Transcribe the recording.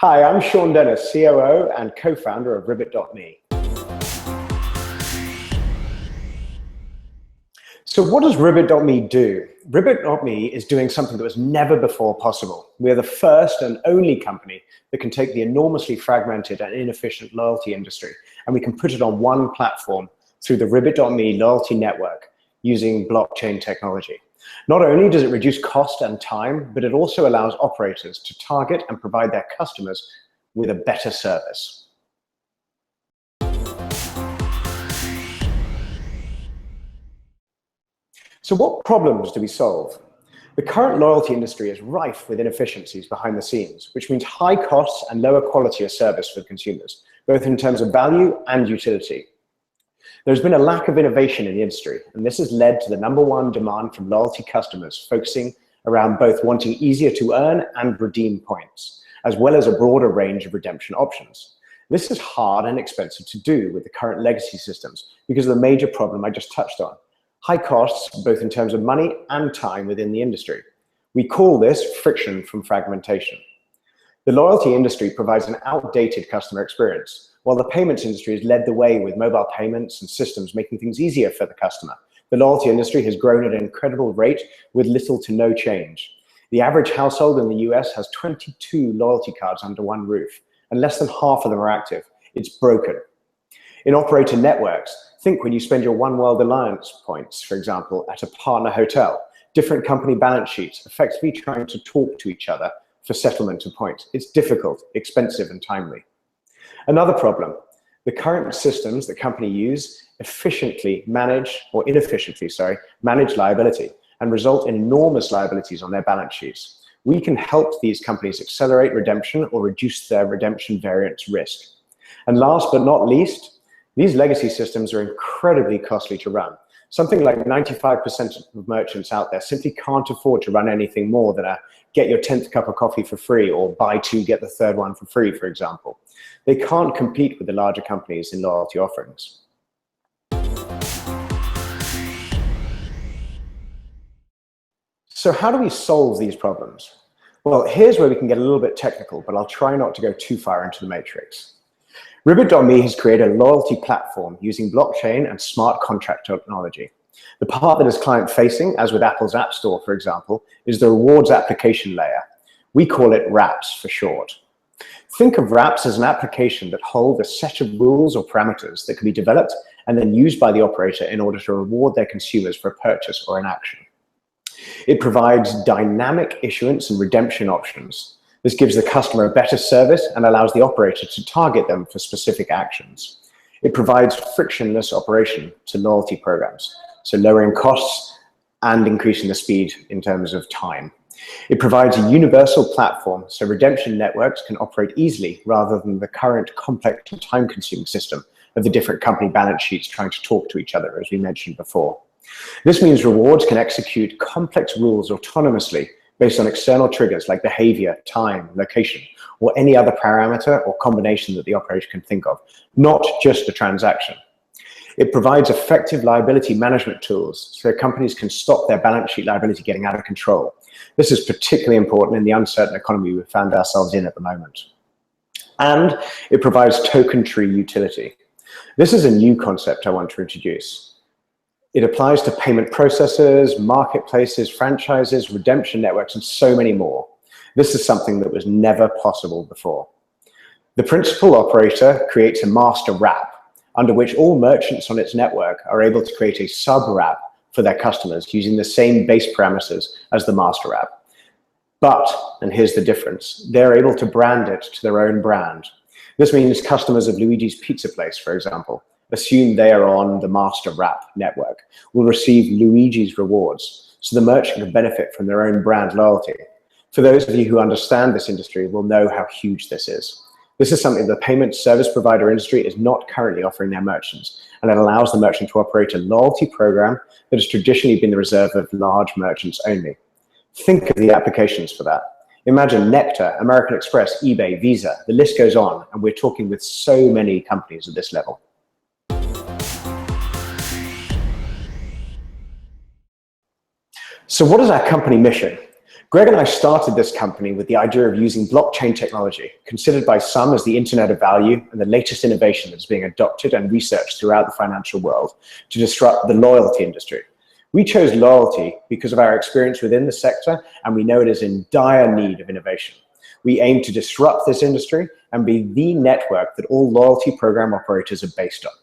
Hi, I'm Sean Dennis, COO and co-founder of Ribbit.me. So what does Ribbit.me do? Ribbit.me is doing something that was never before possible. We are the first and only company that can take the enormously fragmented and inefficient loyalty industry, and we can put it on one platform through the Ribbit.me loyalty network using blockchain technology. Not only does it reduce cost and time, but it also allows operators to target and provide their customers with a better service. So what problems do we solve? The current loyalty industry is rife with inefficiencies behind the scenes, which means high costs and lower quality of service for consumers, both in terms of value and utility. There's been a lack of innovation in the industry, and this has led to the #1 demand from loyalty customers focusing around both wanting easier to earn and redeem points, as well as a broader range of redemption options. This is hard and expensive to do with the current legacy systems because of the major problem I just touched on: high costs, both in terms of money and time within the industry. We call this friction from fragmentation. The loyalty industry provides an outdated customer experience, while the payments industry has led the way with mobile payments and systems making things easier for the customer. The loyalty industry has grown at an incredible rate with little to no change. The average household in the US has 22 loyalty cards under one roof, and less than half of them are active. It's broken. In operator networks, think when you spend your One World Alliance points, for example, at a partner hotel, different company balance sheets effectively trying to talk to each other for settlement of points. It's difficult, expensive, and timely. Another problem: the current systems that companies use inefficiently manage liability and result in enormous liabilities on their balance sheets. We can help these companies accelerate redemption or reduce their redemption variance risk. And last but not least, these legacy systems are incredibly costly to run. Something like 95% of merchants out there simply can't afford to run anything more than a get your 10th cup of coffee for free or buy two, get the third one for free, for example. They can't compete with the larger companies in loyalty offerings. So how do we solve these problems? Well, here's where we can get a little bit technical, but I'll try not to go too far into the matrix. Ribbit.me has created a loyalty platform using blockchain and smart contract technology. The part that is client-facing, as with Apple's App Store, for example, is the rewards application layer. We call it wraps for short. Think of wraps as an application that hold a set of rules or parameters that can be developed and then used by the operator in order to reward their consumers for a purchase or an action. It provides dynamic issuance and redemption options. This gives the customer a better service and allows the operator to target them for specific actions. It provides frictionless operation to loyalty programs, so lowering costs and increasing the speed in terms of time. It provides a universal platform so redemption networks can operate easily rather than the current complex and time-consuming system of the different company balance sheets trying to talk to each other, as we mentioned before. This means rewards can execute complex rules autonomously based on external triggers like behavior, time, location, or any other parameter or combination that the operator can think of, not just a transaction. It provides effective liability management tools so companies can stop their balance sheet liability getting out of control. This is particularly important in the uncertain economy we found ourselves in at the moment. And it provides token tree utility. This is a new concept I want to introduce. It applies to payment processors, marketplaces, franchises, redemption networks, and so many more. This is something that was never possible before. The principal operator creates a master wrap, under which all merchants on its network are able to create a sub-wrap for their customers using the same base parameters as the master wrap. But, and here's the difference, they're able to brand it to their own brand. This means customers of Luigi's Pizza Place, for example, assume they are on the master wrap network, will receive Luigi's rewards, so the merchant can benefit from their own brand loyalty. For those of you who understand this industry will know how huge this is. This is something the payment service provider industry is not currently offering their merchants, and it allows the merchant to operate a loyalty program that has traditionally been the reserve of large merchants only. Think of the applications for that. Imagine Nectar, American Express, eBay, Visa, the list goes on, and we're talking with so many companies at this level. So what is our company mission? Greg and I started this company with the idea of using blockchain technology, considered by some as the Internet of Value and the latest innovation that's being adopted and researched throughout the financial world, to disrupt the loyalty industry. We chose loyalty because of our experience within the sector, and we know it is in dire need of innovation. We aim to disrupt this industry and be the network that all loyalty program operators are based on.